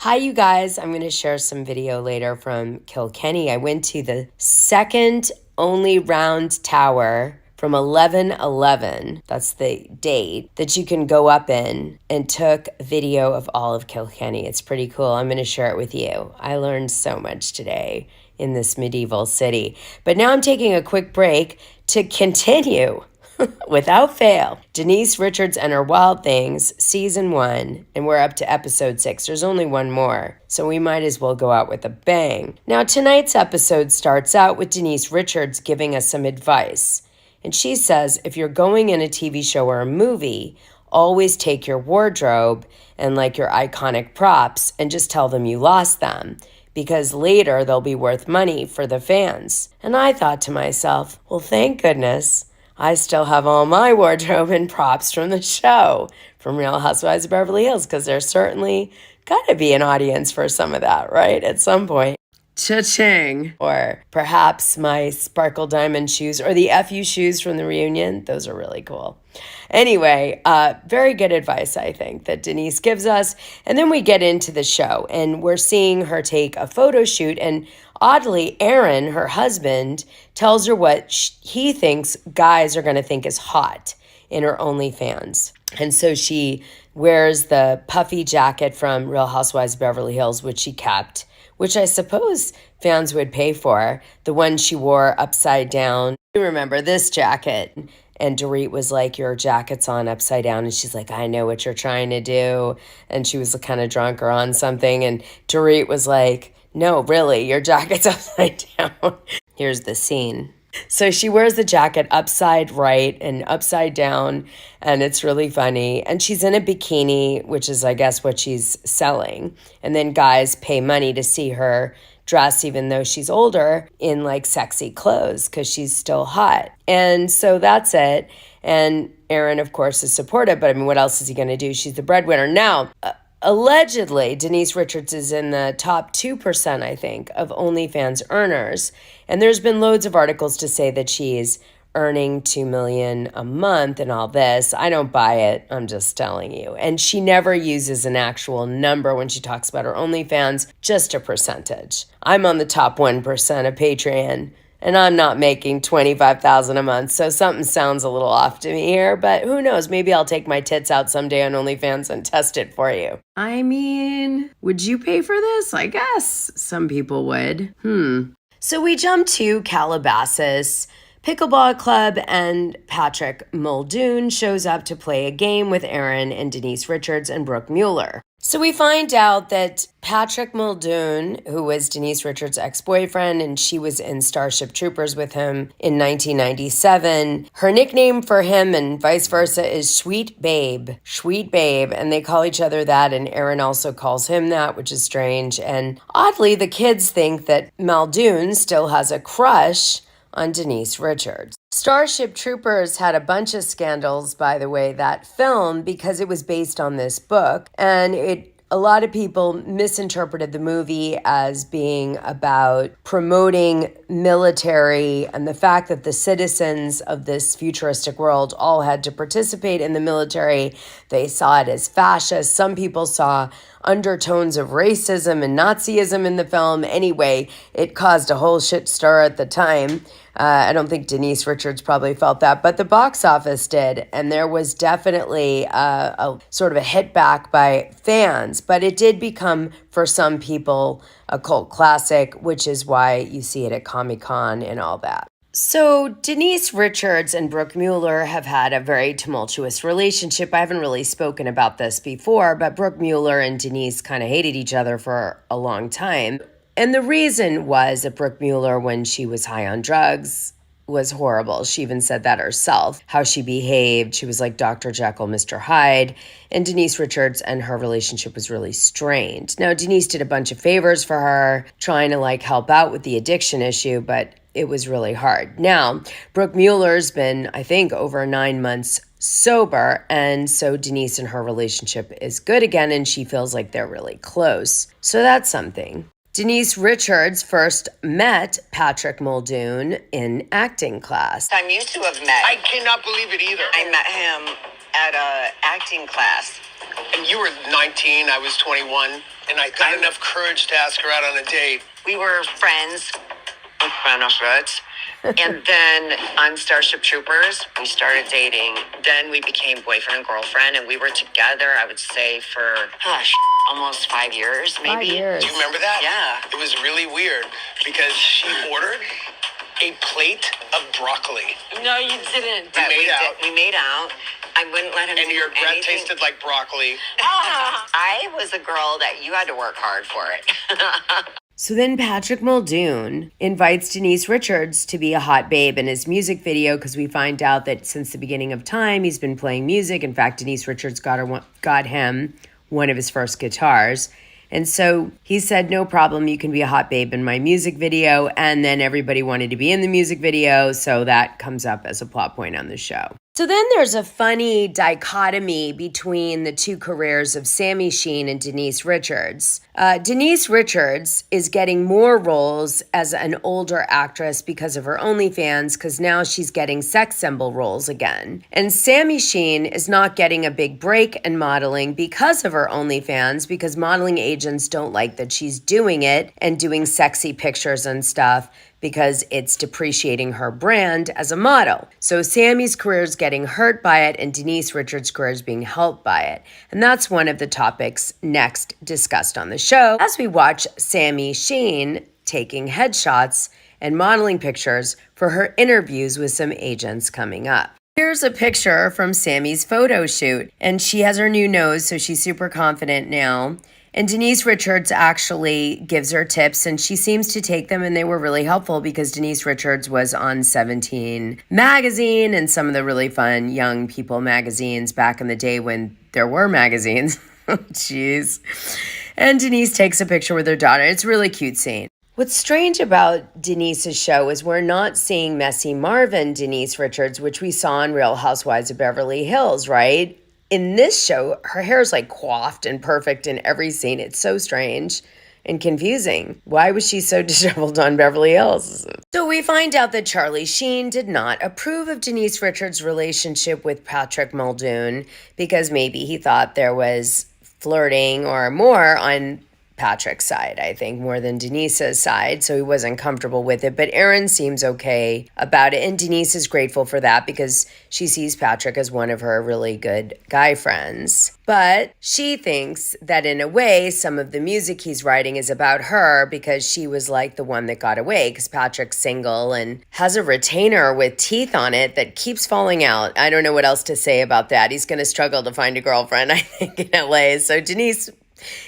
Hi, you guys. I'm going to share some video later from Kilkenny. I went to the second only round tower from 11/11. That's the date that you can go up in, and took video of all of Kilkenny. It's pretty cool. I'm going to share it with you. I learned so much today in this medieval city. But now I'm taking a quick break to continue without fail, Denise Richards and Her Wild Things, Season 1, and we're up to Episode 6. There's only one more, so we might as well go out with a bang. Now, tonight's episode starts out with Denise Richards giving us some advice. And she says, if you're going in a TV show or a movie, always take your wardrobe and like your iconic props and just tell them you lost them, because later they'll be worth money for the fans. And I thought to myself, well, thank goodness I still have all my wardrobe and props from the show, from Real Housewives of Beverly Hills, because there's certainly got to be an audience for some of that, right? At some point. Cha-ching. Or perhaps my sparkle diamond shoes or the FU shoes from the reunion. Those are really cool. Anyway, very good advice, I think, that Denise gives us. And then we get into the show, and we're seeing her take a photo shoot. And oddly, Aaron, her husband, tells her what he thinks guys are going to think is hot in her OnlyFans. And so she wears the puffy jacket from Real Housewives of Beverly Hills, which she kept, which I suppose fans would pay for, the one she wore upside down. You remember this jacket? And Dorit was like, your jacket's on upside down. And she's like, I know what you're trying to do. And she was kind of drunk or on something. And Dorit was like, no, really, your jacket's upside down. Here's the scene. So she wears the jacket upside right and upside down, and it's really funny. And she's in a bikini, which is, I guess, what she's selling. And then guys pay money to see her dress, even though she's older, in like sexy clothes because she's still hot. And so that's it. And Aaron, of course, is supportive, but I mean, what else is he going to do? She's the breadwinner. Now, allegedly, Denise Richards is in the top 2%, I think, of OnlyFans earners. And there's been loads of articles to say that she's earning $2 million a month and all this. I don't buy it. I'm just telling you. And she never uses an actual number when she talks about her OnlyFans, just a percentage. I'm on the top 1% of Patreon, and I'm not making $25,000 a month, so something sounds a little off to me here, but who knows? Maybe I'll take my tits out someday on OnlyFans and test it for you. I mean, would you pay for this? I guess some people would. So we jump to Calabasas. Pickleball Club, and Patrick Muldoon shows up to play a game with Aaron and Denise Richards and Brooke Mueller. So we find out that Patrick Muldoon, who was Denise Richards' ex-boyfriend, and she was in Starship Troopers with him in 1997, her nickname for him and vice versa is Sweet Babe. Sweet Babe, and they call each other that, and Aaron also calls him that, which is strange. And oddly, the kids think that Maldoon still has a crush on Denise Richards. Starship Troopers had a bunch of scandals, by the way, that film, because it was based on this book, and a lot of people misinterpreted the movie as being about promoting military and the fact that the citizens of this futuristic world all had to participate in the military. They saw it as fascist. Some people saw undertones of racism and Nazism in the film. Anyway, it caused a whole shit stir at the time. I don't think Denise Richards probably felt that, but the box office did, and there was definitely a sort of a hit back by fans, but it did become, for some people, a cult classic, which is why you see it at Comic-Con and all that. So Denise Richards and Brooke Mueller have had a very tumultuous relationship. I haven't really spoken about this before, but Brooke Mueller and Denise kind of hated each other for a long time. And the reason was that Brooke Mueller, when she was high on drugs, was horrible. She even said that herself, how she behaved. She was like Dr. Jekyll, Mr. Hyde. And Denise Richards and her relationship was really strained. Now, Denise did a bunch of favors for her, trying to like help out with the addiction issue, but it was really hard. Now, Brooke Mueller's been, I think, over 9 months sober, and so Denise and her relationship is good again, and she feels like they're really close. So that's something. Denise Richards first met Patrick Muldoon in acting class. I'm used to have met. I cannot believe it either. I met him at a acting class And you were 19, I was 21, and I got enough courage to ask her out on a date. We were friends with benefits. And then on Starship Troopers, we started dating. Then we became boyfriend and girlfriend, and we were together, I would say, for, almost 5 years, maybe. 5 years. Do you remember that? Yeah. It was really weird because she ordered a plate of broccoli. No, you didn't. We made out. I wouldn't let him And do your breath anything. tasted like broccoli. I was a girl that you had to work hard for it. So then Patrick Muldoon invites Denise Richards to be a hot babe in his music video because we find out that since the beginning of time, he's been playing music. In fact, Denise Richards got him one of his first guitars. And so he said, no problem, you can be a hot babe in my music video. And then everybody wanted to be in the music video, so that comes up as a plot point on the show. So then there's a funny dichotomy between the two careers of Sami Sheen and Denise Richards. Denise Richards is getting more roles as an older actress because of her OnlyFans, because now she's getting sex symbol roles again. And Sami Sheen is not getting a big break in modeling because of her OnlyFans, because modeling agents don't like that she's doing it and doing sexy pictures and stuff, because it's depreciating her brand as a model. So Sami's career is getting hurt by it, and Denise Richards' career is being helped by it. And that's one of the topics next discussed on the show as we watch Sami Sheen taking headshots and modeling pictures for her interviews with some agents coming up. Here's a picture from Sami's photo shoot, and she has her new nose, so she's super confident now. And Denise Richards actually gives her tips, and she seems to take them, and they were really helpful because Denise Richards was on 17 magazine and some of the really fun young people magazines back in the day when there were magazines. Jeez. And Denise takes a picture with her daughter. It's a really cute scene. What's strange about Denise's show is we're not seeing Messy Marvin Denise Richards, which we saw in Real Housewives of Beverly Hills, right? In this show, her hair is like coiffed and perfect in every scene. It's so strange and confusing. Why was she so disheveled on Beverly Hills? So we find out that Chrlie Sheen did not approve of Denise Richards' relationship with Patrick Muldoon because maybe he thought there was flirting or more on Patrick's side, I think, more than Denise's side, so he wasn't comfortable with it. But Erin seems okay about it, and Denise is grateful for that because she sees Patrick as one of her really good guy friends. But she thinks that in a way, some of the music he's writing is about her because she was like the one that got away, because Patrick's single and has a retainer with teeth on it that keeps falling out. I don't know what else to say about that. He's going to struggle to find a girlfriend, I think, in LA. So Denise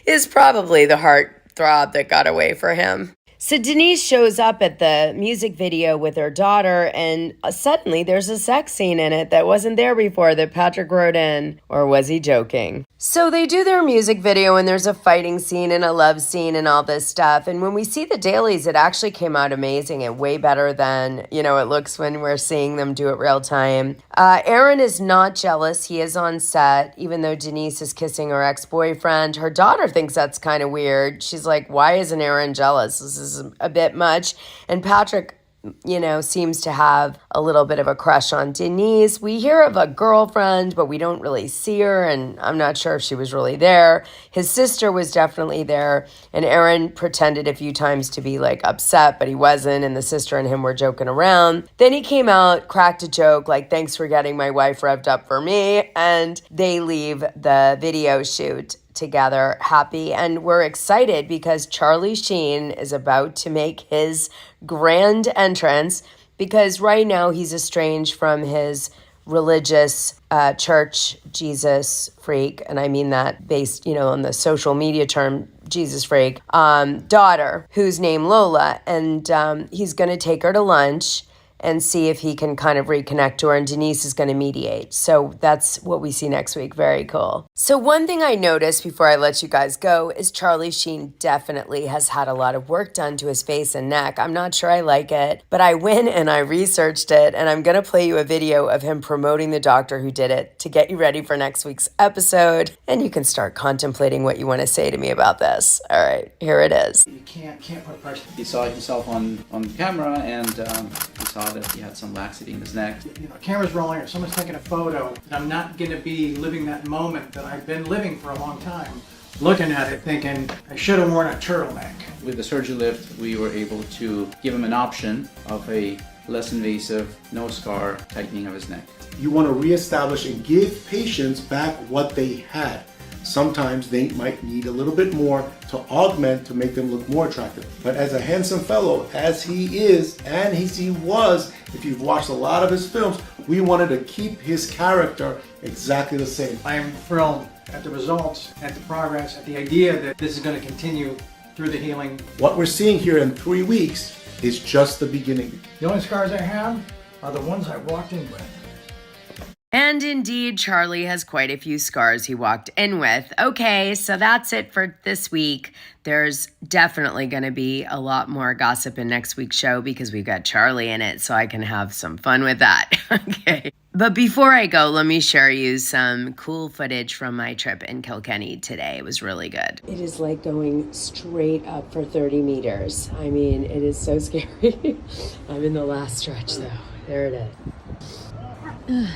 is probably the heartthrob that got away for him. So Denise shows up at the music video with her daughter, and suddenly there's a sex scene in it that wasn't there before that Patrick wrote in. Or was he joking? So they do their music video, and there's a fighting scene and a love scene and all this stuff. And when we see the dailies, it actually came out amazing and way better than, it looks when we're seeing them do it real time. Erin is not jealous. He is on set, even though Denise is kissing her ex-boyfriend. Her daughter thinks that's kind of weird. She's like, why isn't Erin jealous? This is a bit much. And Patrick, seems to have a little bit of a crush on Denise. We hear of a girlfriend, but we don't really see her, and I'm not sure if she was really there. His sister was definitely there, and Erin pretended a few times to be upset, but he wasn't, and the sister and him were joking around. Then he came out, cracked a joke like, thanks for getting my wife revved up for me, and they leave the video shoot together happy, and we're excited because Chrlie Sheen is about to make his grand entrance, because right now he's estranged from his religious church Jesus freak, and I mean that based on the social media term Jesus freak, daughter who's named Lola, and he's going to take her to lunch and see if he can kind of reconnect to her, and Denise is going to mediate. So that's what we see next week. Very cool. So one thing I noticed before I let you guys go is Chrlie Sheen definitely has had a lot of work done to his face and neck. I'm not sure I like it, but I went and I researched it, and I'm going to play you a video of him promoting the doctor who did it to get you ready for next week's episode, and you can start contemplating what you want to say to me about this. All right, here it is. You can't put pressure. He saw himself on camera, and he saw that he had some laxity in his neck. You know, camera's rolling or someone's taking a photo, and I'm not going to be living that moment that I've been living for a long time. Looking at it thinking, I should have worn a turtleneck. With the surgery lift, we were able to give him an option of a less invasive, no scar tightening of his neck. You want to reestablish and give patients back what they had. Sometimes they might need a little bit more to augment to make them look more attractive. But as a handsome fellow, as he is, and as he was, if you've watched a lot of his films, we wanted to keep his character exactly the same. I am thrilled at the results, at the progress, at the idea that this is going to continue through the healing. What we're seeing here in 3 weeks is just the beginning. The only scars I have are the ones I walked in with. And indeed, Chrlie has quite a few scars he walked in with. Okay, so that's it for this week. There's definitely going to be a lot more gossip in next week's show because we've got Chrlie in it, so I can have some fun with that. Okay. But before I go, let me share you some cool footage from my trip in Kilkenny today. It was really good. It is like going straight up for 30 meters. I mean, it is so scary. I'm in the last stretch, though. There it is.